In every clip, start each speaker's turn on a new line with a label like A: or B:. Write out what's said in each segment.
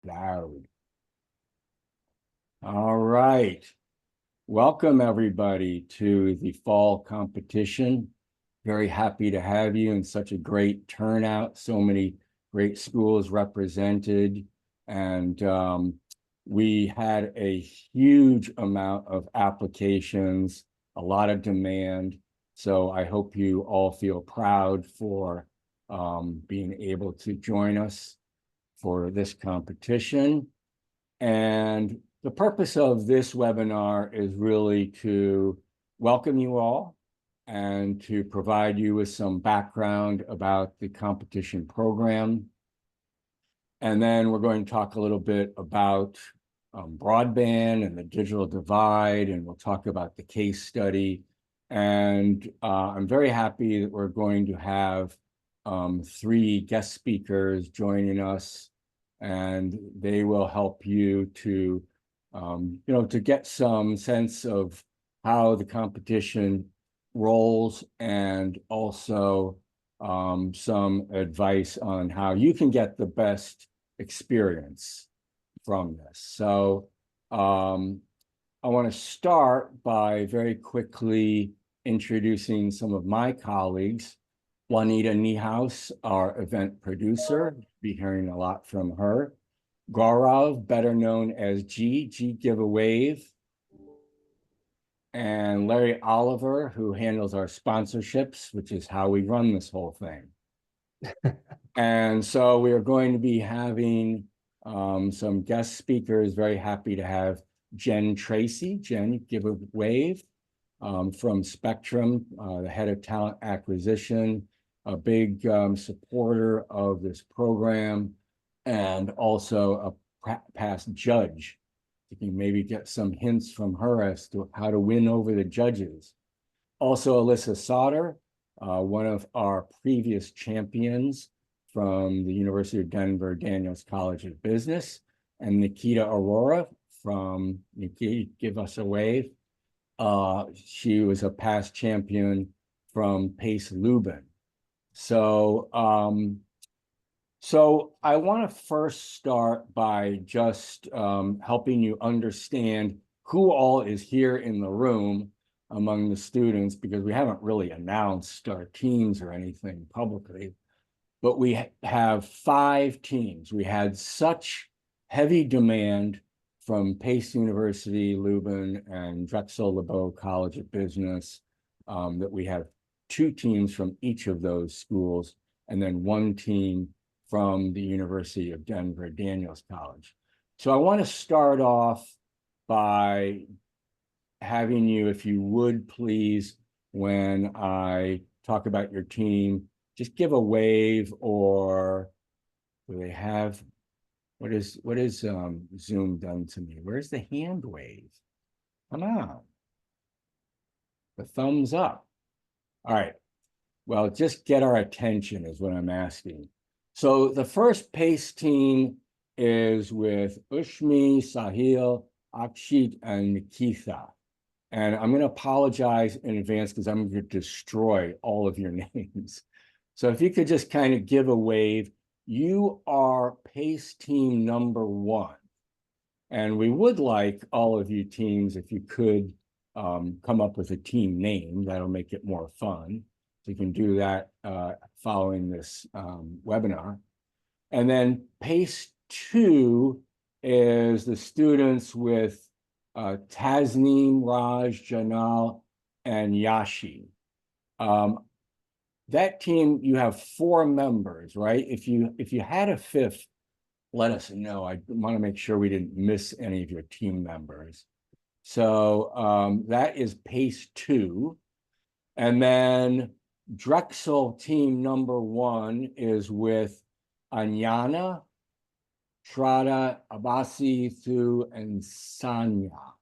A: Loud. All right. Welcome, everybody, to the fall competition. Very happy to have you and such a great turnout. So many great schools represented. And we had a huge amount of applications, a lot of demand. So I hope you all feel proud for being able to join us for this competition. And the purpose of this webinar is really to welcome you all and to provide you with some background about the competition program. And then we're going to talk a little bit about broadband and the digital divide, and we'll talk about the case study. And I'm very happy that we're going to have 3 guest speakers joining us, and they will help you to, to get some sense of how the competition rolls, and also some advice on how you can get the best experience from this. So I want to start by very quickly introducing some of my colleagues. Juanita Niehaus, our event producer, be hearing a lot from her. Gaurav, better known as G, give a wave. And Larry Oliver, who handles our sponsorships, which is how we run this whole thing. And so we are going to be having some guest speakers. Very happy to have Jen Tracy. Jen, give a wave, from Spectrum, the head of talent acquisition, a big supporter of this program, and also a past judge. You can maybe get some hints from her as to how to win over the judges. Also, Alyssa Sauter, one of our previous champions from the University of Denver Daniels College of Business, and Nikita Aurora from, Nikita, give us a wave. She was a past champion from Pace Lubin. So, so I want to first start by just helping you understand who all is here in the room among the students, because we haven't really announced our teams or anything publicly, but we have 5 teams. We had such heavy demand from Pace University, Lubin, and Drexel LeBeau College of Business that we have 2 teams from each of those schools, and then 1 team from the University of Denver Daniels College. So I want to start off by having you, if you would please, when I talk about your team, just give a wave, or do they have, what is Zoom done to me? Where's the hand wave? Come on. The thumbs up. All right. Well, just get our attention is what I'm asking. So the first PACE team is with Ushmi, Sahil, Akshit, and Nikita. And I'm going to apologize in advance because I'm going to destroy all of your names. So if you could just kind of give a wave. You are PACE team number 1. And we would like all of you teams, if you could come up with a team name, that'll make it more fun. So you can do that following this webinar. And then PACE 2 is the students with Tasneem, Raj, Janal, and Yashi. That team, you have 4 members, right? If you had a 5th, let us know. I want to make sure we didn't miss any of your team members. So that is PACE 2. And then Drexel team number 1 is with Anyana, Shraddha, Abasi, Thu, and Sanya.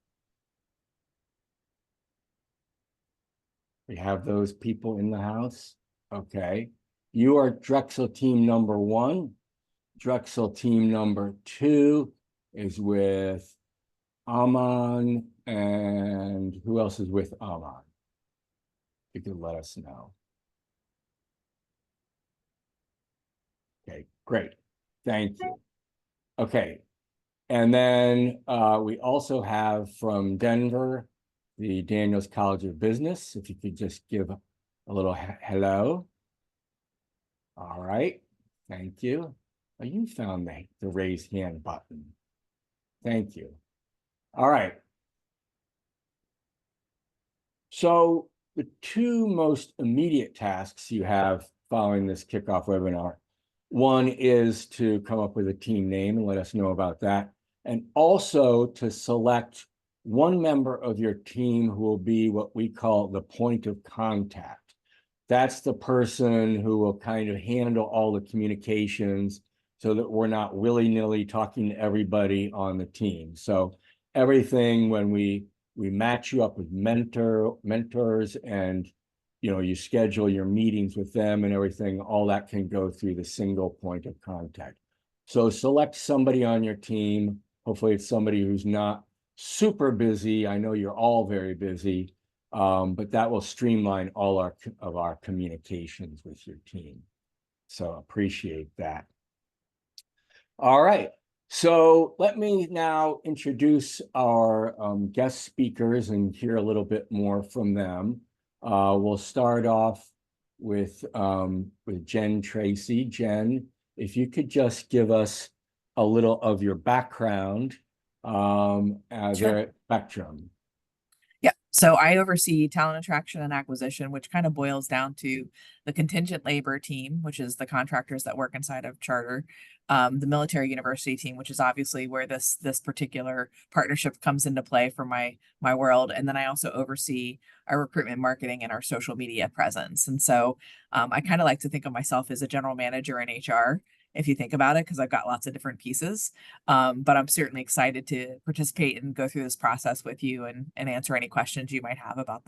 A: We have those people in the house. Okay. You are Drexel team number 1. Drexel team number 2 is with Aman, and who else is with Aman? You could let us know. Okay, great. Thank you. Okay, And then we also have from Denver, the Daniels College of Business. If you could just give a little hello. All right, thank you. Oh, you found the raise hand button. Thank you. All right. So the two most immediate tasks you have following this kickoff webinar, one is to come up with a team name and let us know about that, and also to select one member of your team who will be what we call the point of contact. That's the person who will kind of handle all the communications so that we're not willy-nilly talking to everybody on the team. So everything when we match you up with mentors and you schedule your meetings with them and everything, all that can go through the single point of contact. So select somebody on your team. Hopefully it's somebody who's not super busy. I know you're all very busy, but that will streamline all of our communications with your team. So appreciate that. All right. So let me now introduce our guest speakers and hear a little bit more from them. We'll start off with Jen Tracy. Jen, if you could just give us a little of your background there at Spectrum.
B: Yeah, so I oversee talent attraction and acquisition, which kind of boils down to the contingent labor team, which is the contractors that work inside of Charter, the military university team, which is obviously where this particular partnership comes into play for my world, and then I also oversee our recruitment marketing and our social media presence. And so I kind of like to think of myself as a general manager in HR, if you think about it, because I've got lots of different pieces. But I'm certainly excited to participate and go through this process with you and answer any questions you might have about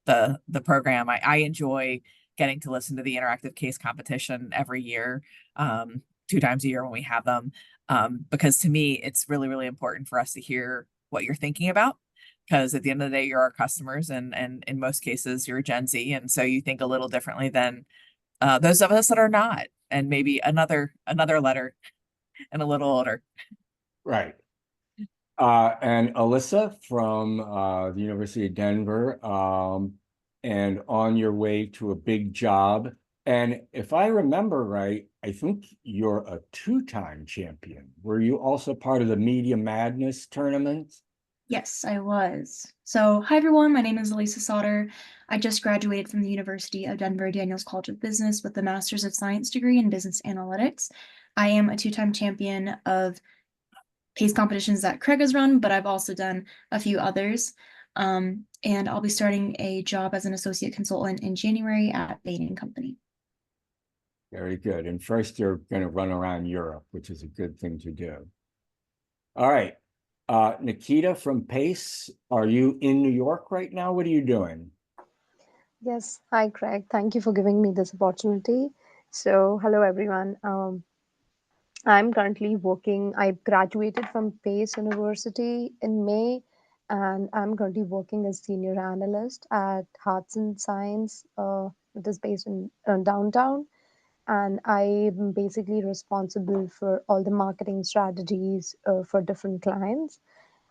B: the program. I enjoy getting to listen to the interactive case competition every year, 2 times a year when we have them, because to me, it's really, really important for us to hear what you're thinking about. Because at the end of the day, you're our customers, and in most cases, you're Gen Z, and so you think a little differently than those of us that are not, and maybe another letter and a little older.
A: Right. And Alyssa from the University of Denver, and on your way to a big job. And if I remember right, I think you're a 2-time champion. Were you also part of the Media Madness tournament?
C: Yes, I was. So, hi everyone, my name is Elisa Sauter. I just graduated from the University of Denver Daniels College of Business with a Master's of Science degree in Business Analytics. I am a 2-time champion of case competitions that Craig has run, but I've also done a few others. And I'll be starting a job as an associate consultant in January at Bain & Company.
A: Very good. And first you're going to run around Europe, which is a good thing to do. All right. Nikita from PACE, are you in New York right now? What are you doing?
D: Yes. Hi, Craig. Thank you for giving me this opportunity. So, hello, everyone. I'm currently working. I graduated from Pace University in May, and I'm currently working as senior analyst at Hearts and Science. It is based in downtown, and I'm basically responsible for all the marketing strategies for different clients.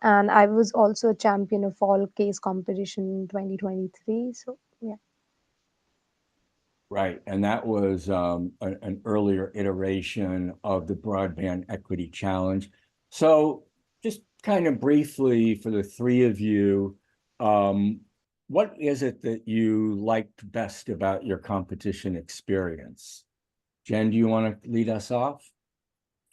D: And I was also a champion of all case competition 2023. So, yeah.
A: Right, and that was an earlier iteration of the Broadband Equity Challenge. So just kind of briefly for the three of you, what is it that you liked best about your competition experience? Jen, do you want to lead us off?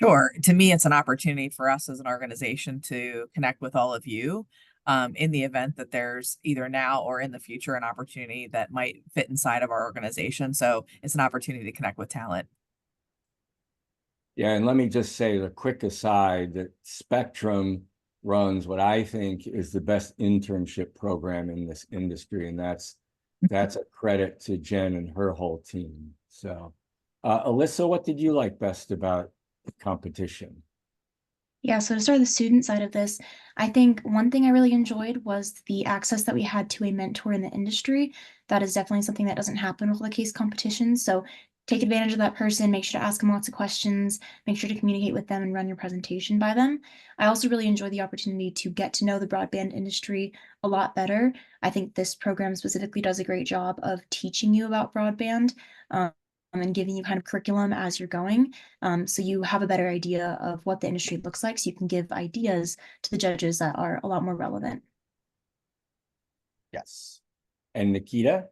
B: Sure. To me, it's an opportunity for us as an organization to connect with all of you, in the event that there's either now or in the future an opportunity that might fit inside of our organization. So it's an opportunity to connect with talent.
A: Yeah, and let me just say the quick aside that Spectrum runs what I think is the best internship program in this industry, and that's a credit to Jen and her whole team. So, Alyssa, what did you like best about the competition?
C: Yeah, so to start the student side of this, I think one thing I really enjoyed was the access that we had to a mentor in the industry. That is definitely something that doesn't happen with all the case competitions. So take advantage of that person, make sure to ask them lots of questions, make sure to communicate with them and run your presentation by them. I also really enjoy the opportunity to get to know the broadband industry a lot better. I think this program specifically does a great job of teaching you about broadband and giving you kind of curriculum as you're going. So you have a better idea of what the industry looks like, so you can give ideas to the judges that are a lot more relevant.
A: Yes. And Nikita?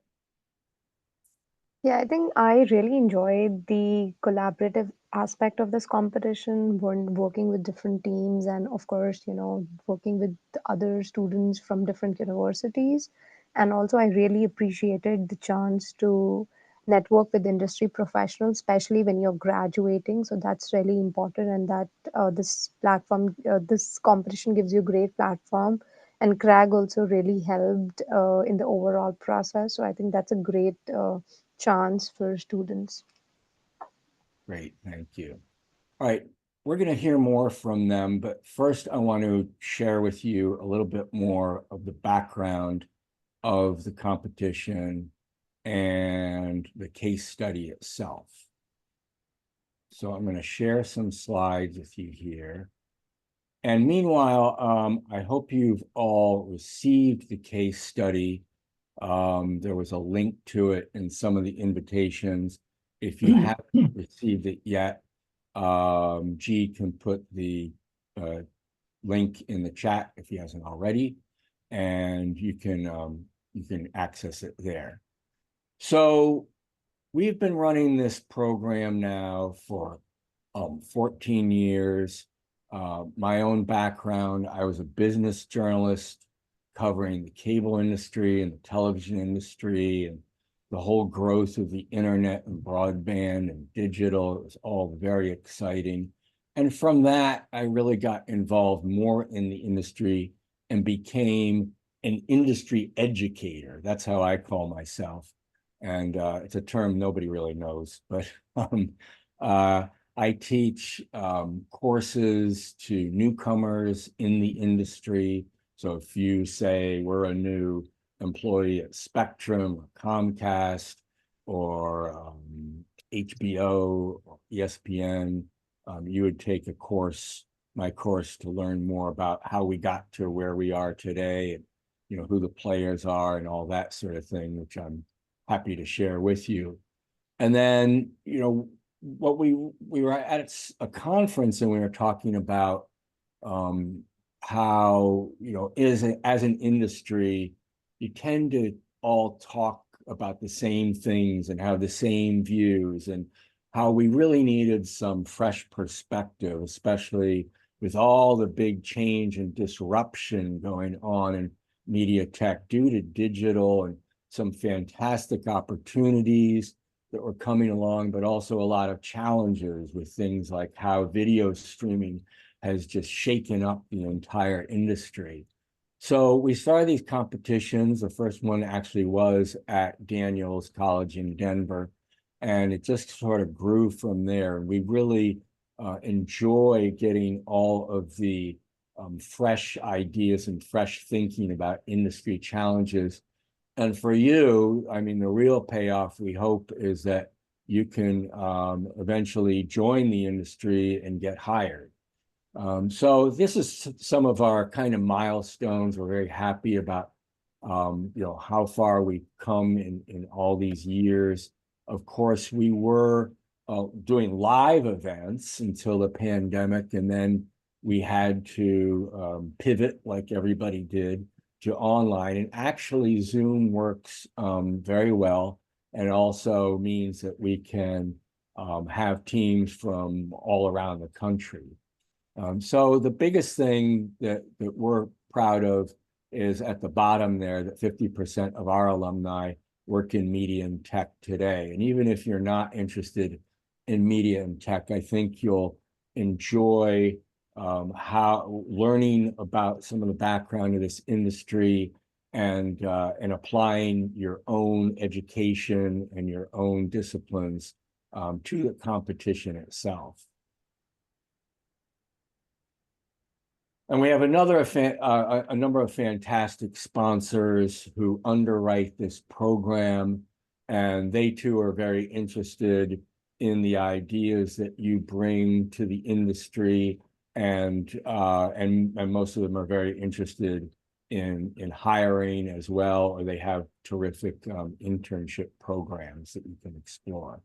D: Yeah, I think I really enjoyed the collaborative aspect of this competition, working with different teams, and of course, working with other students from different universities. And also, I really appreciated the chance to network with industry professionals, especially when you're graduating. So that's really important, and that this competition gives you a great platform. And Craig also really helped in the overall process. So I think that's a great chance for students.
A: Great, thank you. All right, we're going to hear more from them, but first I want to share with you a little bit more of the background of the competition and the case study itself. So I'm going to share some slides with you here. And meanwhile, I hope you've all received the case study. There was a link to it in some of the invitations. If you haven't received it yet, G can put the link in the chat if he hasn't already, and you can access it there. So we've been running this program now for 14 years. My own background, I was a business journalist covering the cable industry and the television industry and the whole growth of the internet and broadband and digital. It was all very exciting. And from that, I really got involved more in the industry and became an industry educator. That's how I call myself. And it's a term nobody really knows, but I teach courses to newcomers in the industry. So if you say we're a new employee at Spectrum or Comcast or HBO or ESPN, you would take a course, my course, to learn more about how we got to where we are today, and who the players are and all that sort of thing, which I'm happy to share with you. And then, what we were at a conference and we were talking about how, as an industry, you tend to all talk about the same things and have the same views, and how we really needed some fresh perspective, especially with all the big change and disruption going on in media tech due to digital, and some fantastic opportunities that were coming along, but also a lot of challenges with things like how video streaming has just shaken up the entire industry. So we started these competitions. The first one actually was at Daniels College in Denver, and it just sort of grew from there. We really enjoy getting all of the fresh ideas and fresh thinking about industry challenges. And for you, I mean, the real payoff, we hope, is that you can eventually join the industry and get hired. So this is some of our kind of milestones. We're very happy about, how far we've come in all these years. Of course, we were doing live events until the pandemic, and then we had to pivot, like everybody did, to online. And actually, Zoom works very well, and also means that we can have teams from all around the country. So the biggest thing that we're proud of is at the bottom there, that 50% of our alumni work in media and tech today. And even if you're not interested in media and tech, I think you'll enjoy how learning about some of the background of this industry and applying your own education and your own disciplines to the competition itself. And we have a number of fantastic sponsors who underwrite this program. and they too are very interested in the ideas that you bring to the industry, and most of them are very interested in hiring as well, or they have terrific internship programs that you can explore.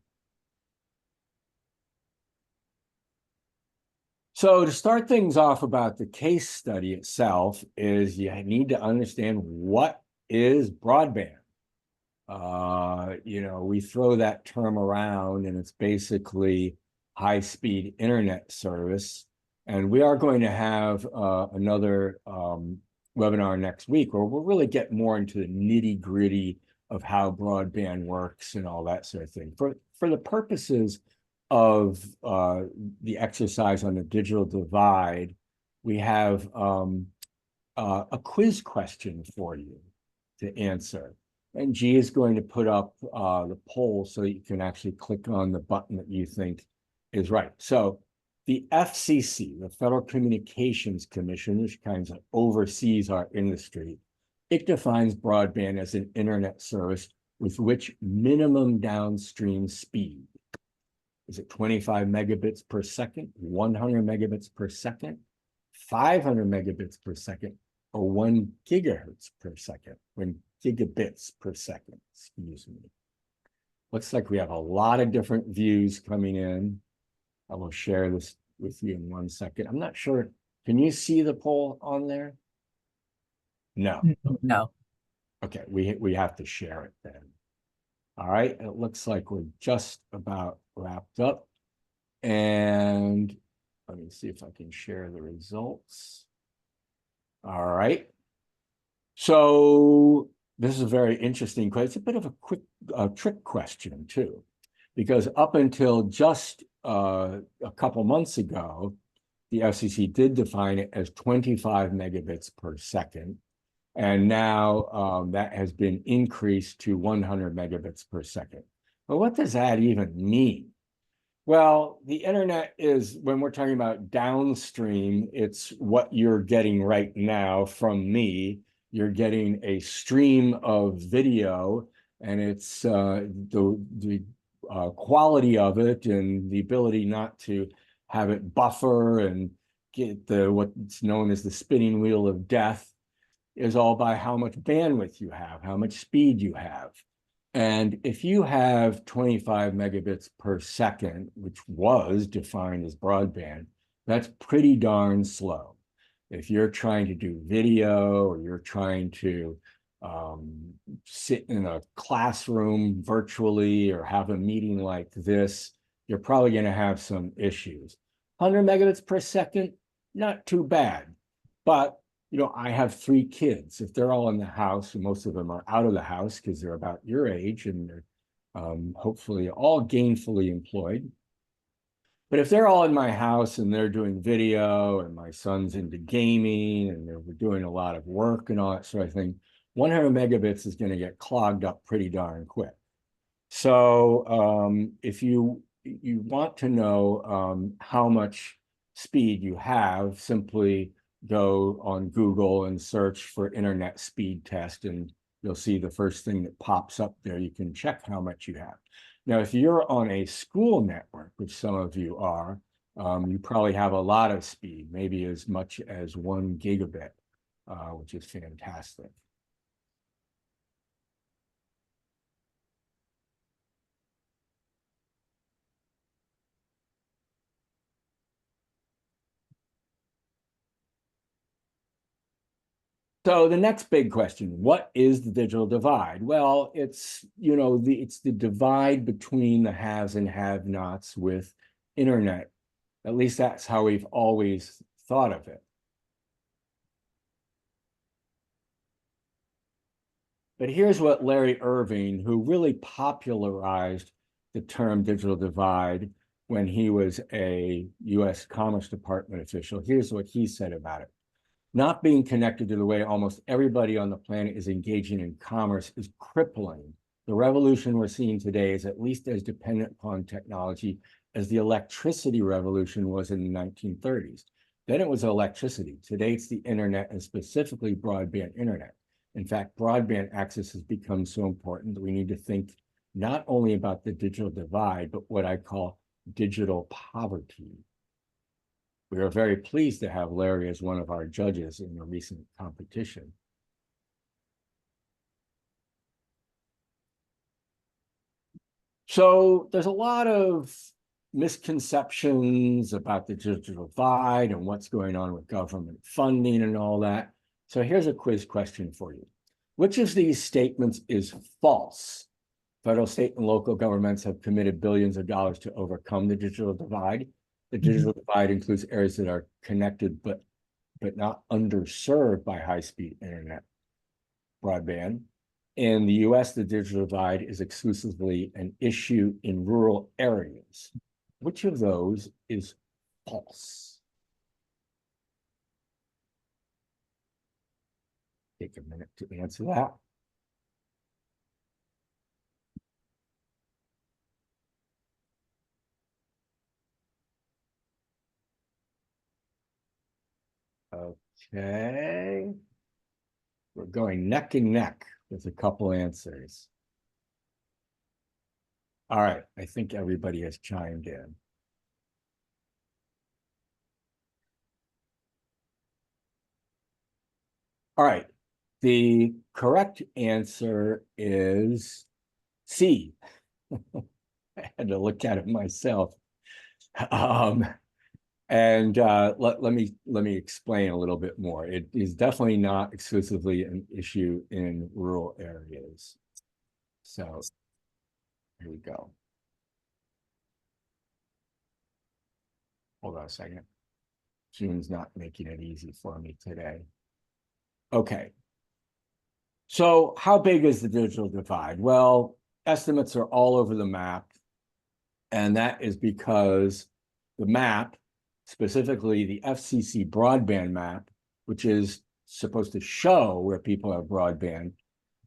A: So to start things off about the case study itself is you need to understand what is broadband. We throw that term around, and it's basically high-speed internet service. And we are going to have another webinar next week where we'll really get more into the nitty-gritty of how broadband works and all that sort of thing. For the purposes of the exercise on the digital divide, we have a quiz question for you to answer. And G is going to put up the poll so you can actually click on the button that you think is right. So the FCC, the Federal Communications Commission, which kind of oversees our industry, it defines broadband as an internet service with which minimum downstream speed. Is it 25 megabits per second, 100 megabits per second, 500 megabits per second, or 1 gigahertz per second? 1 gigabits per second, excuse me. Looks like we have a lot of different views coming in. I will share this with you in 1 second. I'm not sure. Can you see the poll on there? No.
B: No.
A: Okay, we have to share it then. All right, it looks like we're just about wrapped up. And let me see if I can share the results. All right. So this is a very interesting question. It's a bit of a quick trick question too, because up until just a couple months ago, the FCC did define it as 25 megabits per second. And now that has been increased to 100 megabits per second. But what does that even mean? Well, the internet is, when we're talking about downstream, it's what you're getting right now from me. You're getting a stream of video, and it's the quality of it and the ability not to have it buffer and get what's known as the spinning wheel of death is all by how much bandwidth you have, how much speed you have. And if you have 25 megabits per second, which was defined as broadband, that's pretty darn slow. If you're trying to do video, or you're trying to sit in a classroom virtually or have a meeting like this, you're probably going to have some issues. 100 megabits per second, not too bad. But I have 3 kids. If they're all in the house, and most of them are out of the house because they're about your age and they're hopefully all gainfully employed. But if they're all in my house and they're doing video, and my son's into gaming, and we're doing a lot of work and all that sort of thing, 100 megabits is going to get clogged up pretty darn quick. So if you want to know how much speed you have, simply go on Google and search for internet speed test, and you'll see the first thing that pops up there. You can check how much you have. Now, if you're on a school network, which some of you are, you probably have a lot of speed, maybe as much as 1 gigabit, which is fantastic. So the next big question, what is the digital divide? Well, it's the divide between the haves and have-nots with internet. At least that's how we've always thought of it. But here's what Larry Irving, who really popularized the term digital divide when he was a US Commerce Department official, here's what he said about it. Not being connected to the way almost everybody on the planet is engaging in commerce is crippling. The revolution we're seeing today is at least as dependent upon technology as the electricity revolution was in the 1930s. Then it was electricity. Today it's the internet, and specifically broadband internet. In fact, broadband access has become so important that we need to think not only about the digital divide, but what I call digital poverty. We are very pleased to have Larry as one of our judges in the recent competition. So there's a lot of misconceptions about the digital divide and what's going on with government funding and all that. So here's a quiz question for you. Which of these statements is false? Federal, state, and local governments have committed billions of dollars to overcome the digital divide. The digital divide includes areas that are connected but not underserved by high-speed internet broadband. In the US, the digital divide is exclusively an issue in rural areas. Which of those is false? Take a minute to answer that. Okay. We're going neck and neck with a couple answers. All right, I think everybody has chimed in. All right, the correct answer is C. I had to look at it myself. And let me explain a little bit more. It is definitely not exclusively an issue in rural areas. So here we go. Hold on a second. Zoom's not making it easy for me today. Okay. So how big is the digital divide? Well, estimates are all over the map. And that is because the map, specifically the FCC broadband map, which is supposed to show where people have broadband,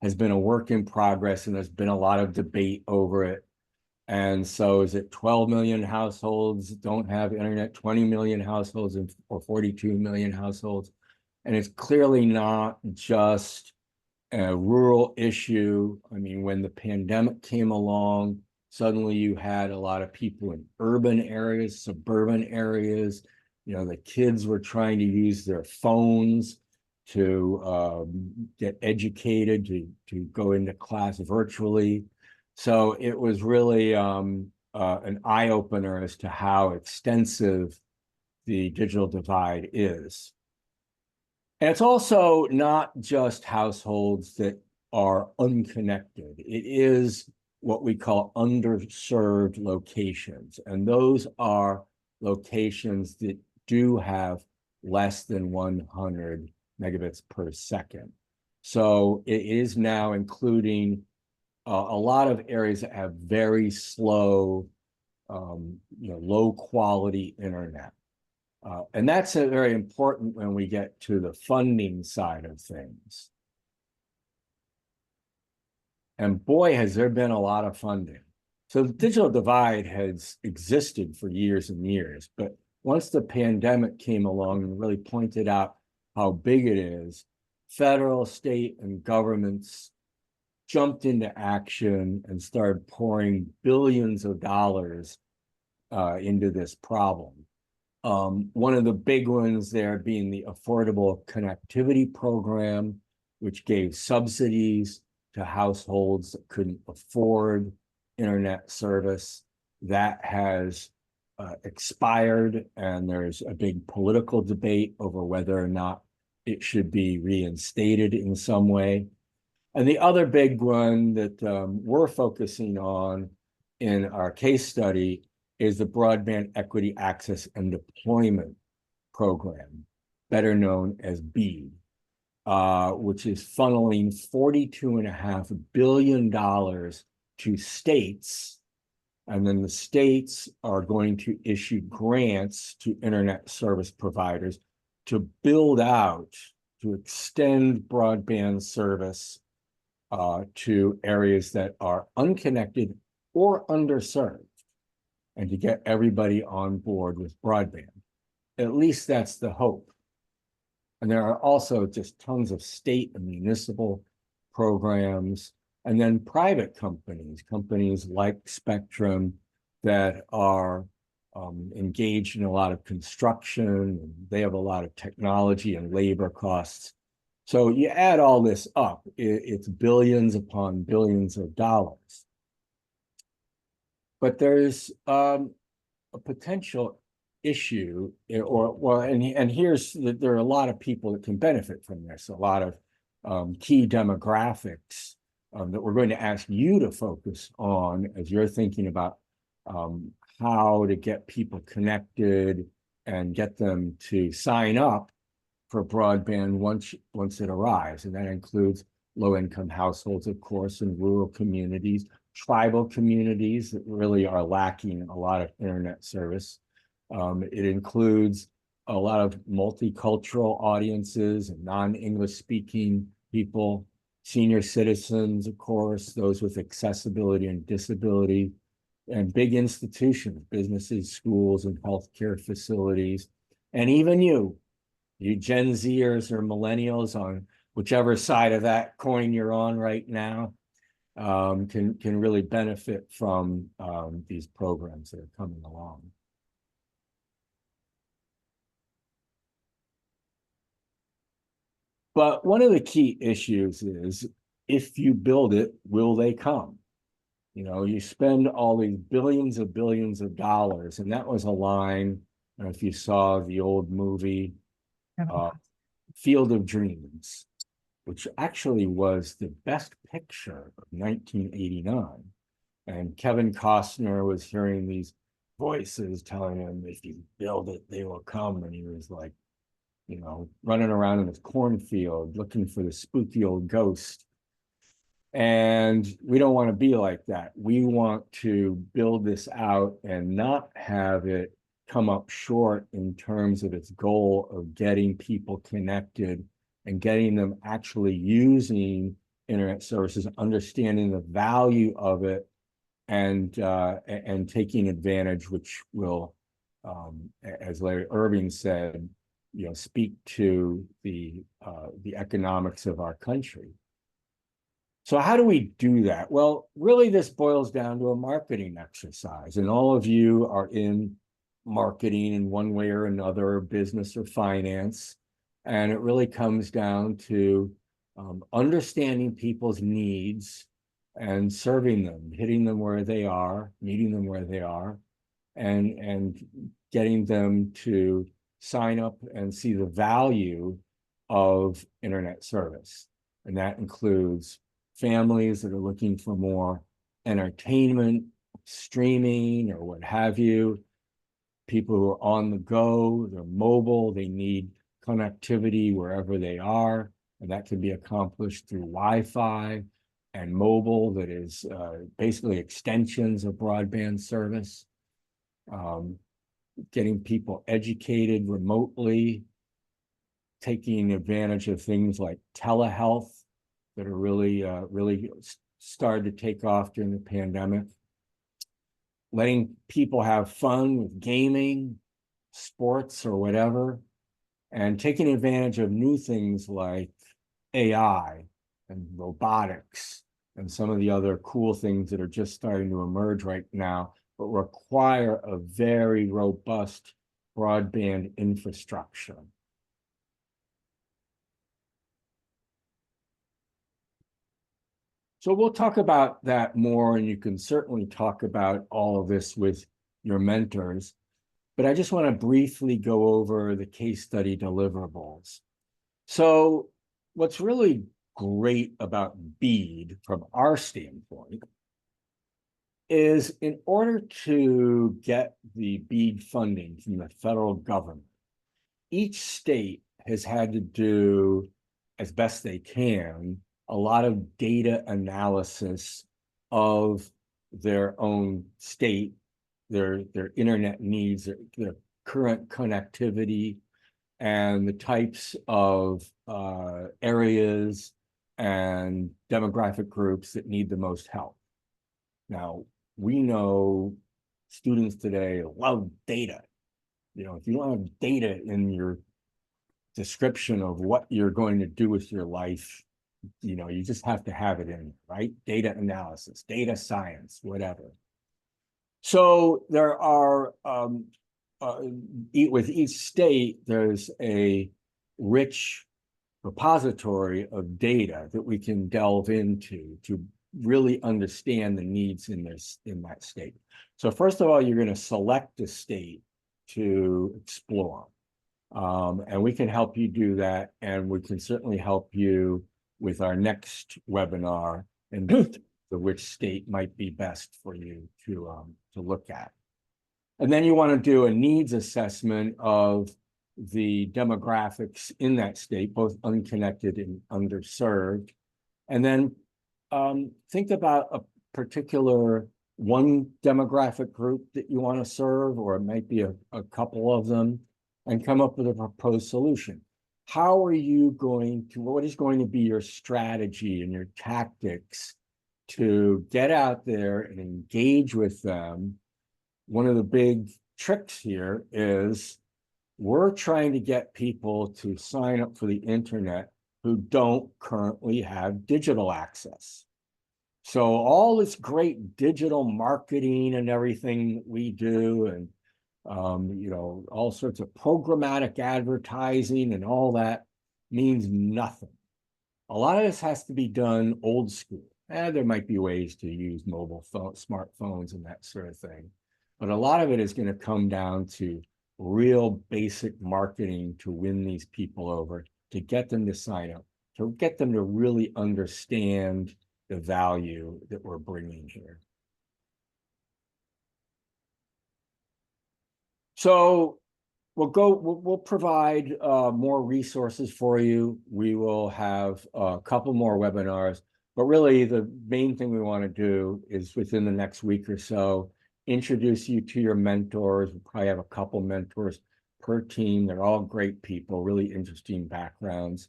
A: has been a work in progress, and there's been a lot of debate over it. And so is it 12 million households don't have internet, 20 million households, or 42 million households? And it's clearly not just a rural issue. I mean, when the pandemic came along, suddenly you had a lot of people in urban areas, suburban areas. You know, the kids were trying to use their phones to get educated, to go into class virtually. So it was really an eye-opener as to how extensive the digital divide is. And it's also not just households that are unconnected. It is what we call underserved locations. And those are locations that do have less than 100 megabits per second. So it is now including a lot of areas that have very slow, low quality internet. And that's very important when we get to the funding side of things. And boy, has there been a lot of funding. So the digital divide has existed for years and years, but once the pandemic came along and really pointed out how big it is, federal, state, and governments jumped into action and started pouring billions of dollars into this problem. One of the big ones there being the Affordable Connectivity Program, which gave subsidies to households that couldn't afford internet service. That has expired, and there's a big political debate over whether or not it should be reinstated in some way. And the other big one that we're focusing on in our case study is the Broadband Equity Access and Deployment Program, better known as BEAD, which is funneling $42.5 billion to states. And then the states are going to issue grants to internet service providers to build out, to extend broadband service to areas that are unconnected or underserved, and to get everybody on board with broadband. At least that's the hope. And there are also just tons of state and municipal programs And then private companies like Spectrum that are engaged in a lot of construction, and they have a lot of technology and labor costs. So you add all this up, it's billions upon billions of dollars. But there's a potential issue, and here's there are a lot of people that can benefit from this, a lot of key demographics that we're going to ask you to focus on as you're thinking about how to get people connected and get them to sign up for broadband once it arrives. And that includes low-income households, of course, in rural communities, tribal communities that really are lacking a lot of internet service. It includes a lot of multicultural audiences and non-English speaking people, senior citizens, of course, those with accessibility and disability, and big institutions, businesses, schools, and healthcare facilities. And even you Gen Zers or millennials, on whichever side of that coin you're on right now, can really benefit from these programs that are coming along. But one of the key issues is, if you build it, will they come? You know, you spend all these billions of dollars, and that was a line, I don't know if you saw the old movie, Field of Dreams, which actually was the best picture of 1989. And Kevin Costner was hearing these voices telling him, if you build it, they will come. And he was like, you know, running around in his cornfield looking for the spooky old ghost. And we don't want to be like that. We want to build this out and not have it come up short in terms of its goal of getting people connected and getting them actually using internet services, understanding the value of it, and taking advantage, which will, as Larry Irving said, you know, speak to the economics of our country. So how do we do that? Well, really, this boils down to a marketing exercise, and all of you are in marketing in one way or another, business or finance. And it really comes down to understanding people's needs and serving them, hitting them where they are, meeting them where they are, and getting them to sign up and see the value of internet service. And that includes families that are looking for more entertainment, streaming, or what have you. People who are on the go, they're mobile, they need connectivity wherever they are, and that can be accomplished through Wi-Fi and mobile, that is basically extensions of broadband service. Getting people educated remotely, taking advantage of things like telehealth that are really started to take off during the pandemic. Letting people have fun with gaming, sports, or whatever, and taking advantage of new things like AI and robotics and some of the other cool things that are just starting to emerge right now, but require a very robust broadband infrastructure. So we'll talk about that more, and you can certainly talk about all of this with your mentors. But I just want to briefly go over the case study deliverables. So what's really great about BEAD from our standpoint is, in order to get the BEAD funding from the federal government, each state has had to do, as best they can, a lot of data analysis of their own state, their internet needs, their current connectivity, and the types of areas and demographic groups that need the most help. Now, we know students today love data. You know, if you don't have data in your description of what you're going to do with your life, you just have to have it in, right? Data analysis, data science, whatever. So there are, with each state, there's a rich repository of data that we can delve into to really understand the needs in that state. So first of all, you're going to select a state to explore. And we can help you do that. And we can certainly help you with our next webinar and which state might be best for you to look at. And then you want to do a needs assessment of the demographics in that state, both unconnected and underserved. And then think about a particular one demographic group that you want to serve, or it might be a couple of them, and come up with a proposed solution. How are you going to, what is going to be your strategy and your tactics to get out there and engage with them? One of the big tricks here is we're trying to get people to sign up for the internet who don't currently have digital access. So all this great digital marketing and everything we do, and all sorts of programmatic advertising and all that means nothing. A lot of this has to be done old school. There might be ways to use mobile phones, smartphones and that sort of thing. But a lot of it is going to come down to real basic marketing to win these people over, to get them to sign up, to get them to really understand the value that we're bringing here. So we'll provide more resources for you. We will have a couple more webinars, but really the main thing we want to do is within the next week or so, introduce you to your mentors. We'll probably have a couple mentors per team. They're all great people, really interesting backgrounds,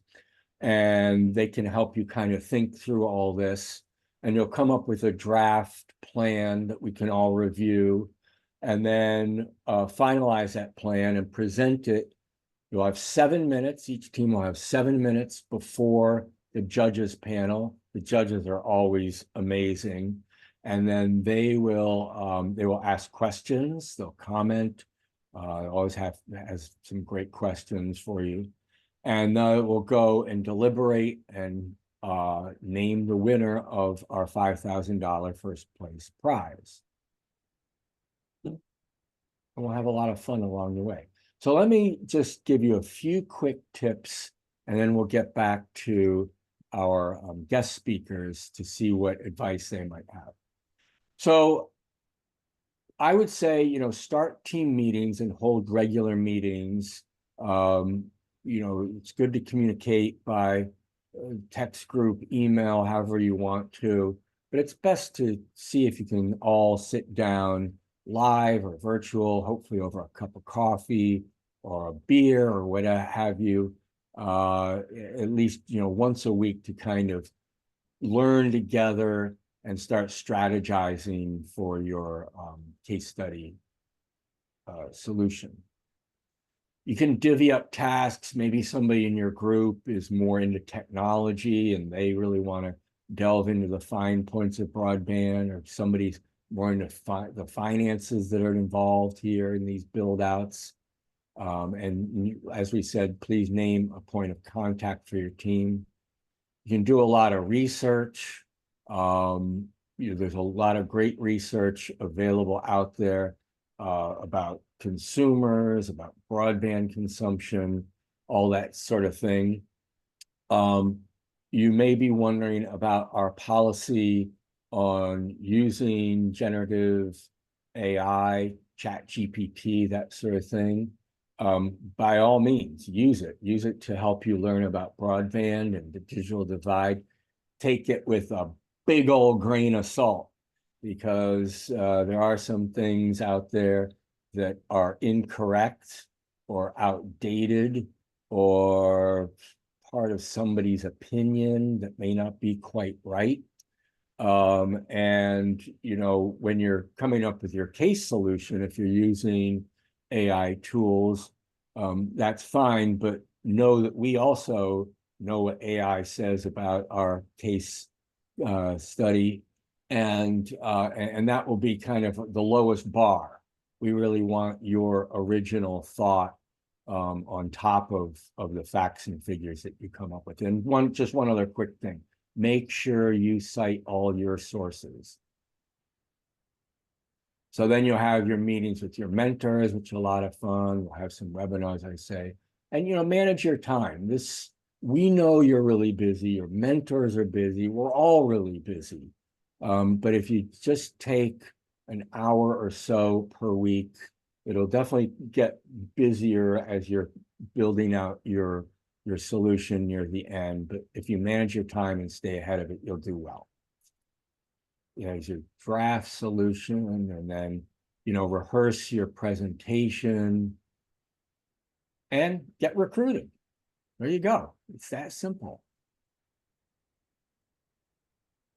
A: and they can help you kind of think through all this, and you'll come up with a draft plan that we can all review, and then finalize that plan and present it. You'll have 7 minutes. Each team will have 7 minutes before the judges panel. The judges are always amazing. And then they will ask questions, they'll comment, always has some great questions for you. And we'll go and deliberate and name the winner of our $5,000 first place prize. And we'll have a lot of fun along the way. So let me just give you a few quick tips, and then we'll get back to our guest speakers to see what advice they might have. So I would say, start team meetings and hold regular meetings. It's good to communicate by text group, email, however you want to, but it's best to see if you can all sit down live or virtual, hopefully over a cup of coffee or a beer or what have you, at least, once a week to kind of learn together and start strategizing for your case study solution. You can divvy up tasks. Maybe somebody in your group is more into technology and they really want to delve into the fine points of broadband, or somebody's more into the finances that are involved here in these build outs. And as we said, please name a point of contact for your team. You can do a lot of research. There's a lot of great research available out there about consumers, about broadband consumption, all that sort of thing. You may be wondering about our policy on using generative AI, ChatGPT, that sort of thing. By all means, use it. Use it to help you learn about broadband and the digital divide. Take it with a big old grain of salt, because there are some things out there that are incorrect or outdated or part of somebody's opinion that may not be quite right. And when you're coming up with your case solution, if you're using AI tools, that's fine, but know that we also know what AI says about our case study. And that will be kind of the lowest bar. We really want your original thought on top of the facts and figures that you come up with. And just one other quick thing, make sure you cite all your sources. So then you'll have your meetings with your mentors, which are a lot of fun. We'll have some webinars, I say, and manage your time. We know you're really busy. Your mentors are busy. We're all really busy. But if you just take an hour or so per week, it'll definitely get busier as you're building out your solution near the end. But if you manage your time and stay ahead of it, you'll do well. As your draft solution, and then rehearse your presentation and get recruited. There you go. It's that simple.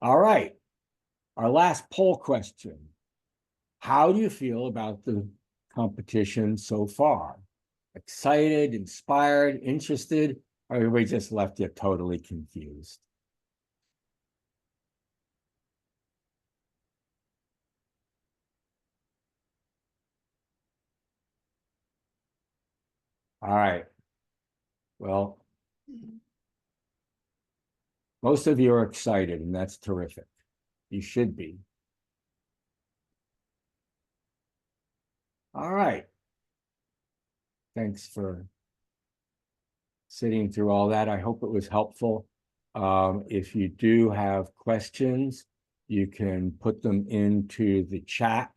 A: All right. Our last poll question. How do you feel about the competition so far? Excited, inspired, interested, or everybody just left you totally confused? All right. Well, most of you are excited, and that's terrific. You should be. All right. Thanks for sitting through all that. I hope it was helpful. If you do have questions, you can put them into the chat.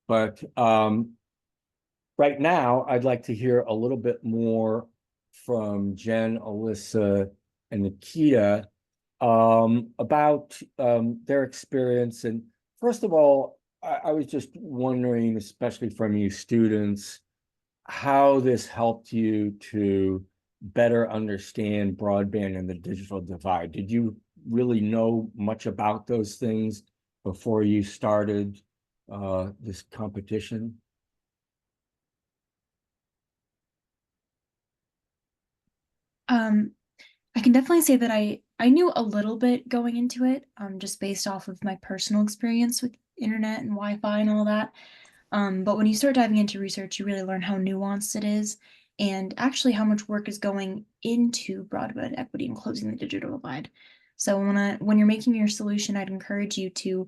A: But right now, I'd like to hear a little bit more from Jen, Alyssa, and Nikita about their experience. And first of all, I was just wondering, especially from you students, how this helped you to better understand broadband and the digital divide. Did you really know much about those things before you started this competition?
C: I can definitely say that I knew a little bit going into it, just based off of my personal experience with internet and Wi-Fi and all that. But when you start diving into research, you really learn how nuanced it is and actually how much work is going into broadband equity and closing the digital divide. So when you're making your solution, I'd encourage you to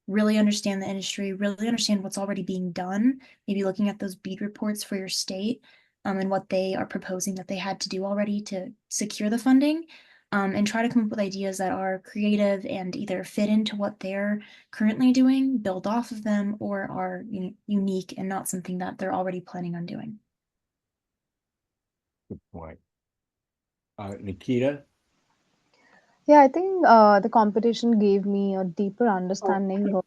C: really understand the industry, really understand what's already being done, maybe looking at those BEAD reports for your state, and what they are proposing that they had to do already to secure the funding, and try to come up with ideas that are creative and either fit into what they're currently doing, build off of them, or are unique and not something that they're already planning on doing.
A: Good point. Nikita?
D: Yeah, I think the competition gave me a deeper understanding of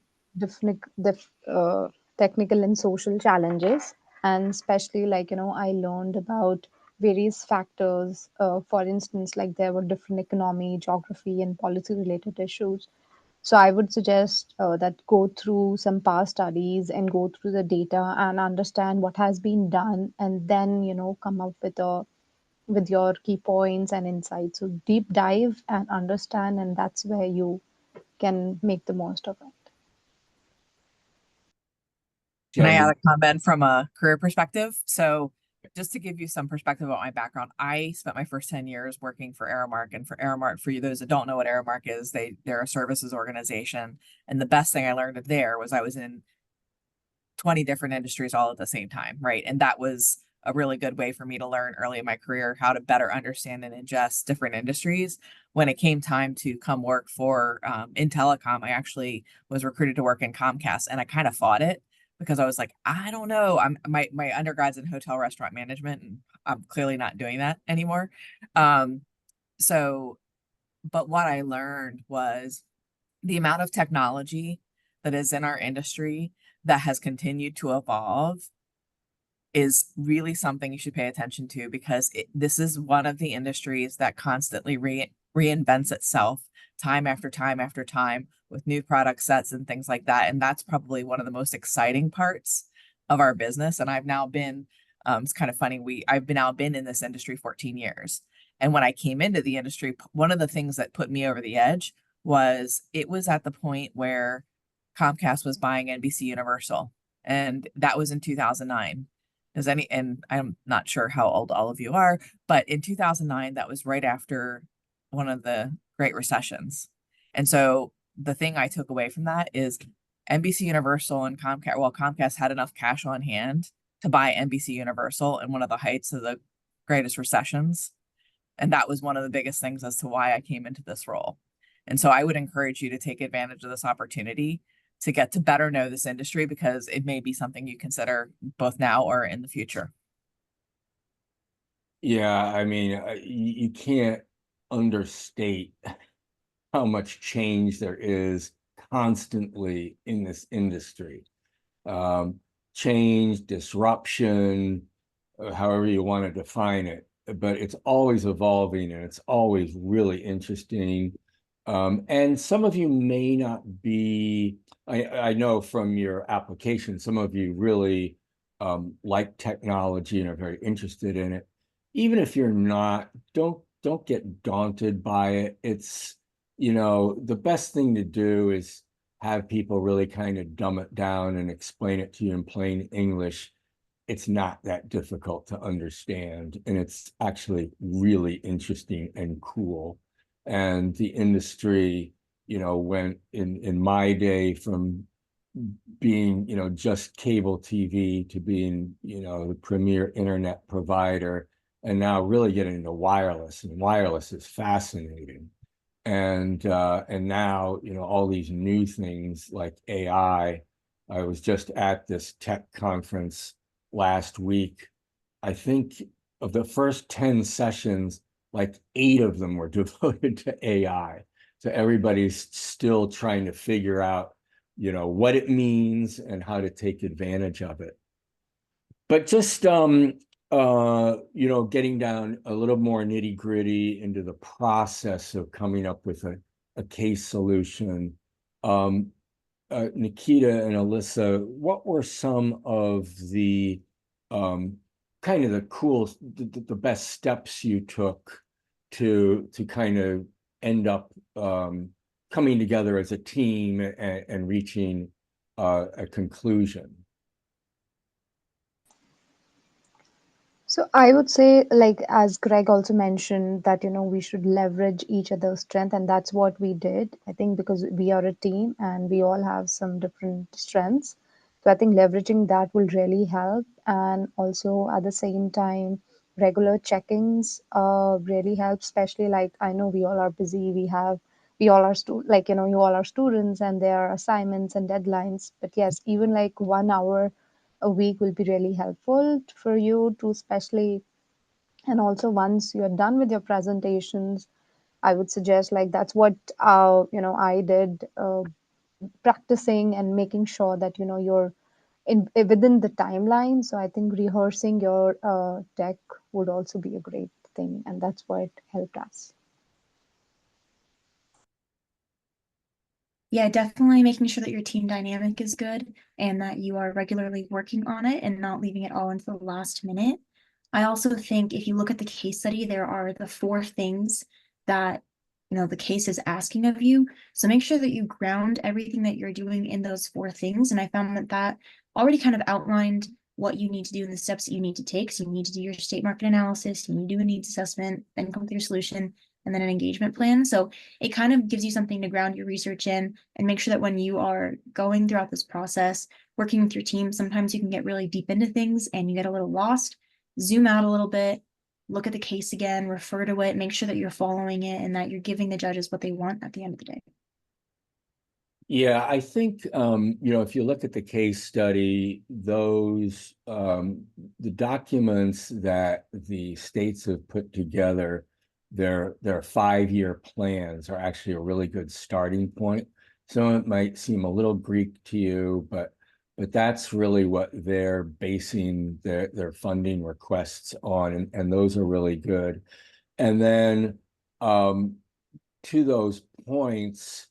D: technical and social challenges, and especially I learned about various factors. For instance, like there were different economy, geography, and policy related issues. So I would suggest that go through some past studies and go through the data and understand what has been done, and then come up with your key points and insights. So deep dive and understand, and that's where you can make the most of it.
B: Can I add
A: Jen,
B: a comment from a career perspective? So just to give you some perspective about my background, I spent my first 10 years working for Aramark. And for Aramark, for you those that don't know what Aramark is, they're a services organization. And the best thing I learned there was I was in 20 different industries all at the same time, right? And that was a really good way for me to learn early in my career how to better understand and ingest different industries. When it came time to come work for in telecom, I actually was recruited to work in Comcast, and I kind of fought it because I was like, I don't know. My undergrad's in hotel restaurant management, and I'm clearly not doing that anymore. So, but what I learned was the amount of technology that is in our industry that has continued to evolve is really something you should pay attention to, because this is one of the industries that constantly reinvents itself time after time after time with new product sets and things like that. And that's probably one of the most exciting parts of our business. And I've now been, it's kind of funny, I've now been in this industry 14 years. And when I came into the industry, one of the things that put me over the edge was it was at the point where Comcast was buying NBC Universal, and that was in 2009. And I'm not sure how old all of you are, but in 2009, that was right after one of the great recessions. And so the thing I took away from that is NBC Universal and Comcast, well, Comcast had enough cash on hand to buy NBC Universal in one of the heights of the greatest recessions. And that was one of the biggest things as to why I came into this role. And so I would encourage you to take advantage of this opportunity to get to better know this industry, because it may be something you consider both now or in the future.
A: Yeah, I mean, you can't understate how much change there is constantly in this industry. Change, disruption, however you want to define it, but it's always evolving and it's always really interesting. And some of you may not be, I know from your application, some of you really like technology and are very interested in it. Even if you're not, don't get daunted by it. It's, the best thing to do is have people really kind of dumb it down and explain it to you in plain English. It's not that difficult to understand, and it's actually really interesting and cool. And the industry, went in my day from being, just cable TV to being, the premier internet provider, and now really getting into wireless, and wireless is fascinating. And now, all these new things like AI. I was just at this tech conference last week. I think of the first 10 sessions, like 8 of them were devoted to AI. So everybody's still trying to figure out, what it means and how to take advantage of it. But just getting down a little more nitty-gritty into the process of coming up with a case solution. Nikita and Alyssa, what were some of the kind of the cool, the best steps you took to kind of end up coming together as a team and reaching a conclusion?
D: So I would say, like, as Greg also mentioned, that, we should leverage each other's strength, and that's what we did. I think because we are a team and we all have some different strengths. So I think leveraging that will really help. And also at the same time, regular check-ins really help, especially like I know we all are busy. We all are you all are students and there are assignments and deadlines. But yes, even like 1 hour a week will be really helpful for you to especially. And also once you're done with your presentations, I would suggest, like, that's what I did, practicing and making sure that you're in within the timeline. So I think rehearsing your deck would also be a great thing, and that's what helped us.
C: Yeah, definitely making sure that your team dynamic is good and that you are regularly working on it and not leaving it all until the last minute. I also think if you look at the case study, there are the 4 things that the case is asking of you. So make sure that you ground everything that you're doing in those 4 things. And I found that already kind of outlined what you need to do and the steps that you need to take. So you need to do your state market analysis, you need to do a needs assessment, then come with your solution, and then an engagement plan. So it kind of gives you something to ground your research in and make sure that when you are going throughout this process, working with your team, sometimes you can get really deep into things and you get a little lost. Zoom out a little bit, look at the case again, refer to it, make sure that you're following it and that you're giving the judges what they want at the end of the day.
A: Yeah, I think, if you look at the case study, those, the documents that the states have put together, their 5-year plans are actually a really good starting point. Some of it might seem a little Greek to you, but that's really what they're basing their funding requests on, and those are really good. And then to those points,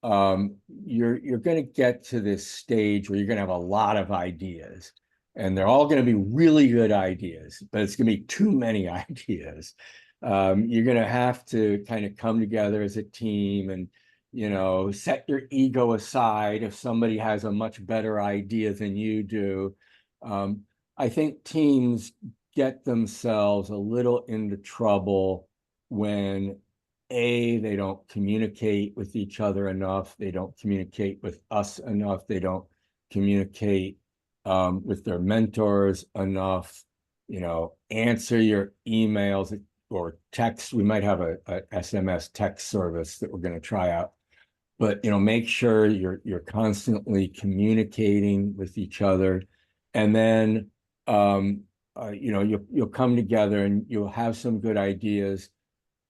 A: you're going to get to this stage where you're going to have a lot of ideas, and they're all going to be really good ideas, but it's going to be too many ideas. You're going to have to kind of come together as a team and, set your ego aside if somebody has a much better idea than you do. I think teams get themselves a little into trouble when they don't communicate with each other enough. They don't communicate with us enough. They don't communicate with their mentors enough. Answer your emails or text. We might have a SMS text service that we're going to try out. But make sure you're constantly communicating with each other, and then you'll come together and you'll have some good ideas,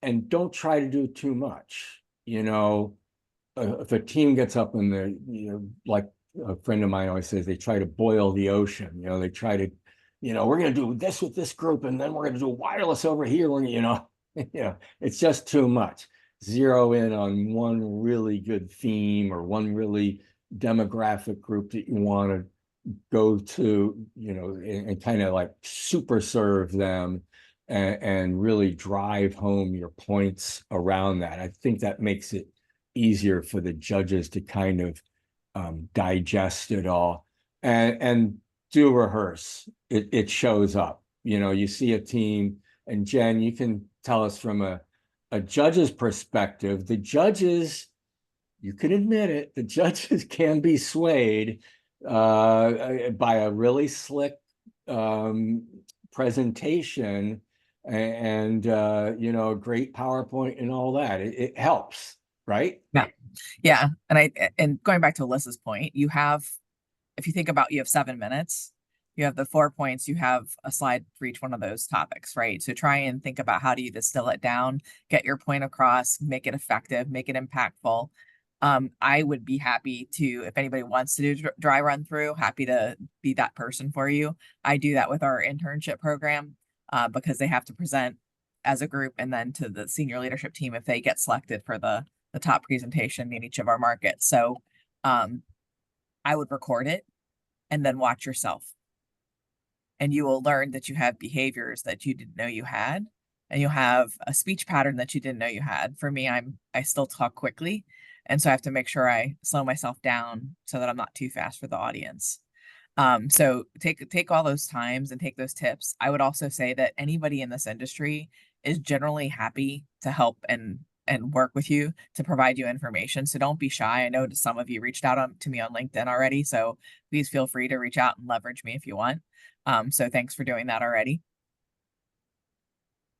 A: and don't try to do too much. If a team gets up in the, like a friend of mine always says, they try to boil the ocean. They try to, we're going to do this with this group, and then we're going to do wireless over here. It's just too much. Zero in on one really good theme or one really demographic group that you want to go to, and kind of like super serve them and really drive home your points around that. I think that makes it easier for the judges to kind of digest it all and do rehearse. It shows up. You see a team, and Jen, you can tell us from a judge's perspective, the judges, you can admit it, the judges can be swayed by a really slick presentation and a great PowerPoint and all that. It helps, right?
B: Yeah. And going back to Alyssa's point, if you think about, you have 7 minutes, you have the 4 points, you have a slide for each one of those topics, right? So try and think about, how do you distill it down, get your point across, make it effective, make it impactful. I would be happy to, if anybody wants to do dry run through, happy to be that person for you. I do that with our internship program because they have to present as a group and then to the senior leadership team if they get selected for the top presentation in each of our markets. So I would record it and then watch yourself. And you will learn that you have behaviors that you didn't know you had, and you'll have a speech pattern that you didn't know you had. For me, I still talk quickly, and so I have to make sure I slow myself down so that I'm not too fast for the audience. So take all those times and take those tips. I would also say that anybody in this industry is generally happy to help and work with you to provide you information. So don't be shy. I know some of you reached out to me on LinkedIn already, so please feel free to reach out and leverage me if you want. So thanks for doing that already.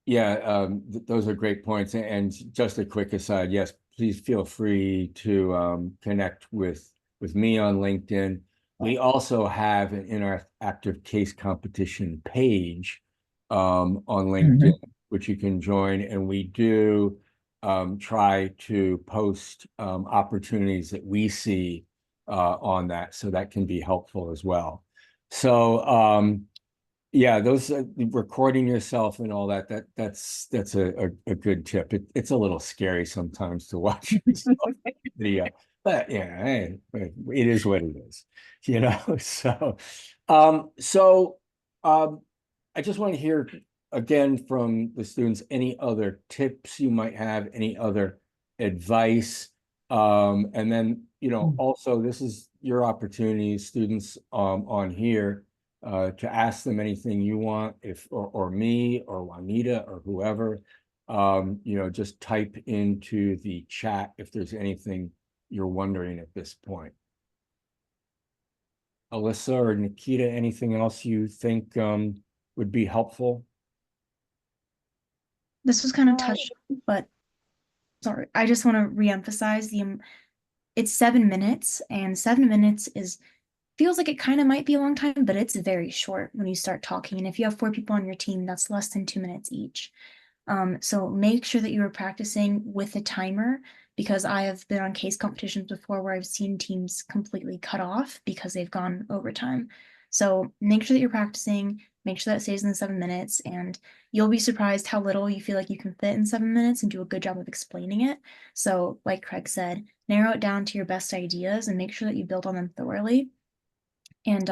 A: Yeah, those are great points. And just a quick aside, yes, please feel free to connect with me on LinkedIn. We also have an interactive case competition page on LinkedIn, which you can join. And we do try to post opportunities that we see on that, so that can be helpful as well. So yeah, those recording yourself and all that's a good tip. It's a little scary sometimes to watch yourself video, but yeah, hey, it is what it is, So I just want to hear again from the students any other tips you might have, any other advice, and then also this is your opportunity, students on here. To ask them anything you want, or me or Juanita or whoever, just type into the chat if there's anything you're wondering at this point. Alyssa or Nikita, anything else you think would be helpful?
C: This was kind of touched, but sorry, I just want to reemphasize it's 7 minutes, and 7 minutes feels like it kind of might be a long time, but it's very short when you start talking. And if you have 4 people on your team, that's less than 2 minutes each. So make sure that you are practicing with a timer, because I have been on case competitions before where I've seen teams completely cut off because they've gone overtime. So make sure that you're practicing, make sure that stays in the 7 minutes, and you'll be surprised how little you feel like you can fit in 7 minutes and do a good job of explaining it. So like Craig said, narrow it down to your best ideas and make sure that you build on them thoroughly. And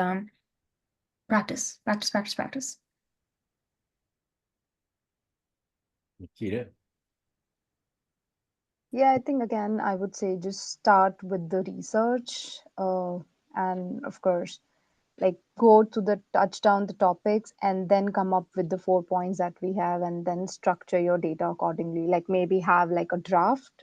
C: practice.
A: Nikita?
D: Yeah, I think again, I would say just start with the research, and of course, like go to the touch down the topics and then come up with the 4 points that we have and then structure your data accordingly. Like maybe have like a draft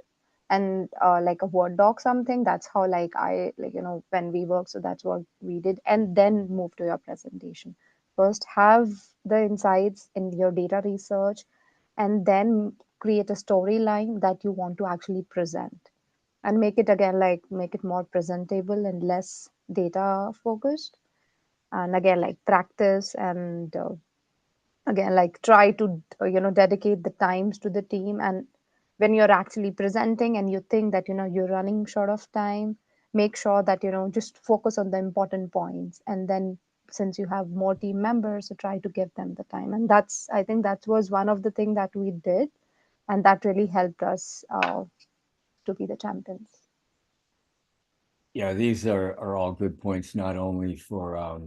D: and like a Word doc something. That's how like I like, when we work. So that's what we did. And then move to your presentation. First, have the insights in your data research and then create a storyline that you want to actually present and make it again like make it more presentable and less data focused, and again like practice and again like try to dedicate the times to the team. And when you're actually presenting and you think that you're running short of time, make sure that just focus on the important points, and then since you have more team members, so try to give them the time. And that's, I think that was one of the things that we did, and that really helped us to be the champions.
A: Yeah, these are all good points, not only for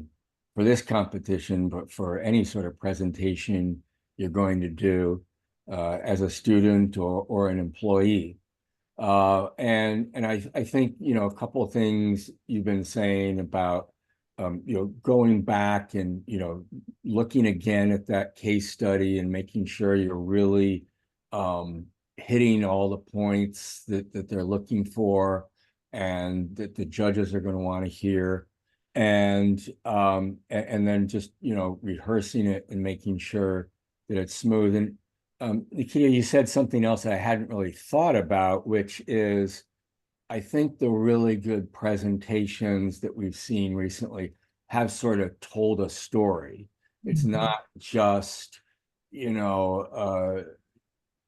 A: this competition, but for any sort of presentation you're going to do as a student or an employee. And I think, a couple of things you've been saying about going back and looking again at that case study and making sure you're really hitting all the points that they're looking for and that the judges are going to want to hear. And then just rehearsing it and making sure that it's smooth. And Nikita, you said something else that I hadn't really thought about, which is I think the really good presentations that we've seen recently have sort of told a story. It's not just, a,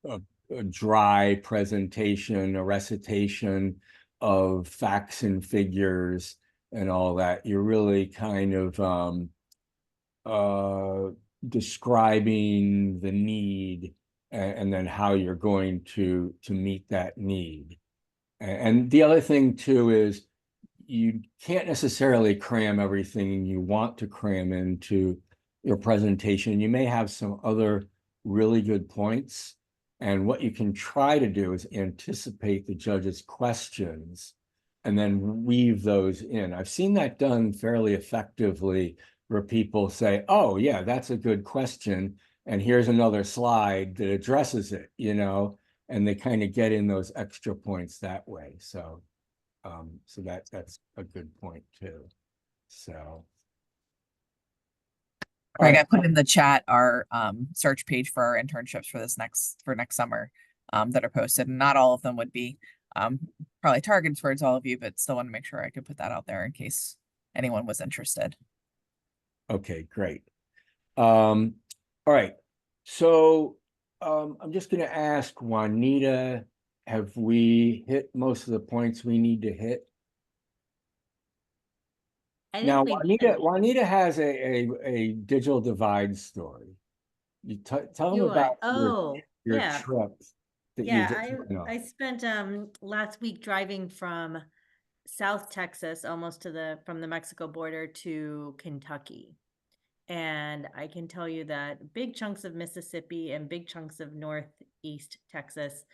A: a dry presentation, a recitation of facts and figures and all that. You're really kind of describing the need and then how you're going to meet that need. And the other thing too is you can't necessarily cram everything you want to cram into your presentation. You may have some other really good points. And what you can try to do is anticipate the judge's questions and then weave those in. I've seen that done fairly effectively where people say, oh, yeah, that's a good question. And here's another slide that addresses it, and they kind of get in those extra points that way. So that's a good point too. So.
B: Craig, I put in the chat our search page for our internships for next summer that are posted, and not all of them would be probably targeted towards all of you, but still want to make sure I could put that out there in case anyone was interested.
A: Okay, great. All right. So I'm just going to ask Juanita, have we hit most of the points we need to hit? Now, Juanita has a digital divide story. You tell them about your trip that you just went on.
E: I spent last week driving from South Texas almost from the Mexico border to Kentucky. And I can tell you that big chunks of Mississippi and big chunks of Northeast Texas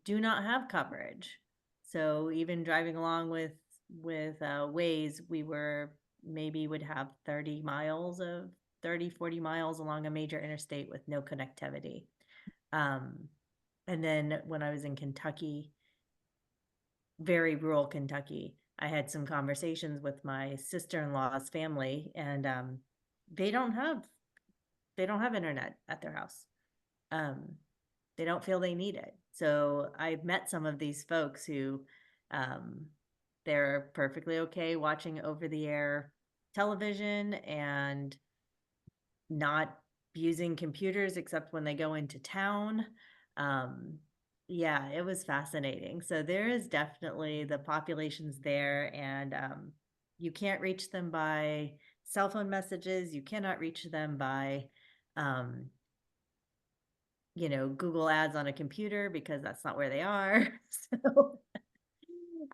E: do not have coverage. So even driving along with Waze, we would have 40 miles along a major interstate with no connectivity. And then when I was in Kentucky, very rural Kentucky, I had some conversations with my sister-in-law's family, and they don't have internet at their house. They don't feel they need it. So I've met some of these folks who they're perfectly okay watching over-the-air television and not using computers except when they go into town. Yeah, it was fascinating. So there is definitely the populations there, and you can't reach them by cell phone messages. You cannot reach them by, Google ads on a computer because that's not where they are. So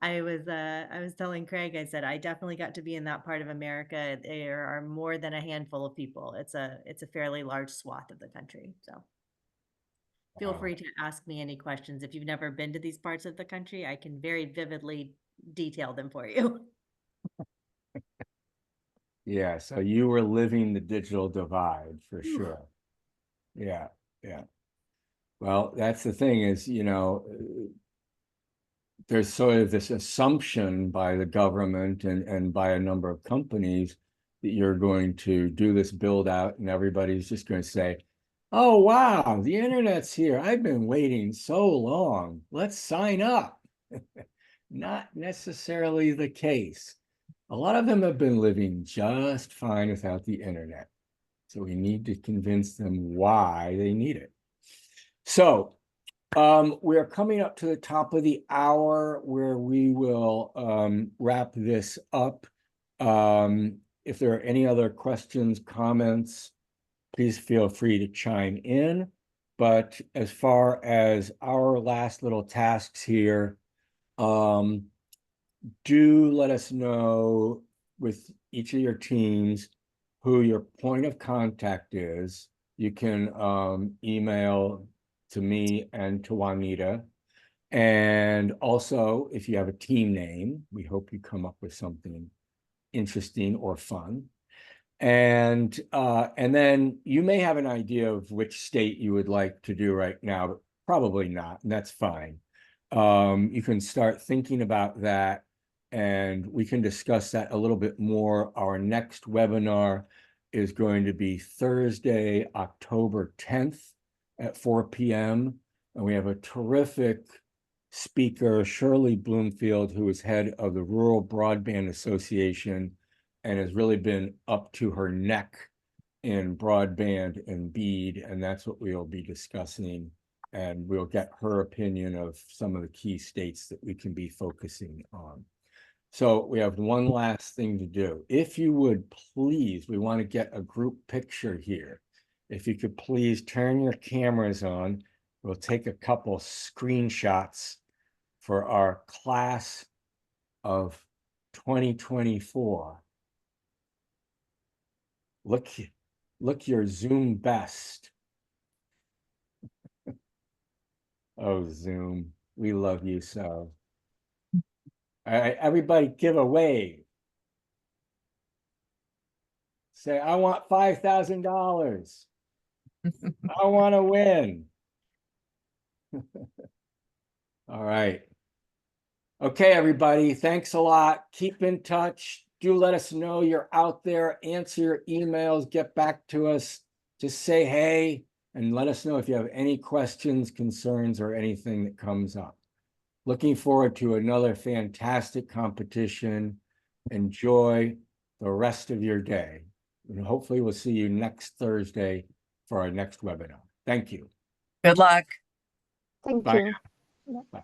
E: I was telling Craig, I said, I definitely got to be in that part of America. There are more than a handful of people. It's a fairly large swath of the country. So. Feel
A: Wow.
E: free to ask me any questions. If you've never been to these parts of the country, I can very vividly detail them for you.
A: Yeah, so you were living the digital divide for
E: Oof.
A: sure. Yeah, yeah. Well, that's the thing is, there's sort of this assumption by the government and by a number of companies that you're going to do this build out and everybody's just going to say, oh, wow, the internet's here. I've been waiting so long. Let's sign up. Not necessarily the case. A lot of them have been living just fine without the internet. So we need to convince them why they need it. So we're coming up to the top of the hour where we will wrap this up. If there are any other questions, comments, please feel free to chime in. But as far as our last little tasks here, do let us know with each of your teams who your point of contact is. You can email to me and to Juanita. And also, if you have a team name, we hope you come up with something interesting or fun. And then you may have an idea of which state you would like to do right now, but probably not, and that's fine. You can start thinking about that, and we can discuss that a little bit more. Our next webinar is going to be Thursday, October 10th at 4 p.m. And we have a terrific speaker, Shirley Bloomfield, who is head of the Rural Broadband Association and has really been up to her neck in broadband and BEAD, and that's what we'll be discussing. And we'll get her opinion of some of the key states that we can be focusing on. So we have one last thing to do. If you would please, we want to get a group picture here. If you could please turn your cameras on, we'll take a couple screenshots for our class of 2024. Look your Zoom best. Oh, Zoom, we love you so. All right, everybody give a wave. Say, I want $5,000. I want to win. All right. Okay, everybody, thanks a lot. Keep in touch. Do let us know you're out there. Answer your emails. Get back to us. Just say hey and let us know if you have any questions, concerns, or anything that comes up. Looking forward to another fantastic competition. Enjoy the rest of your day. And hopefully we'll see you next Thursday for our next webinar. Thank you.
B: Good luck.
D: Thank
A: Bye
D: you.
A: Bye.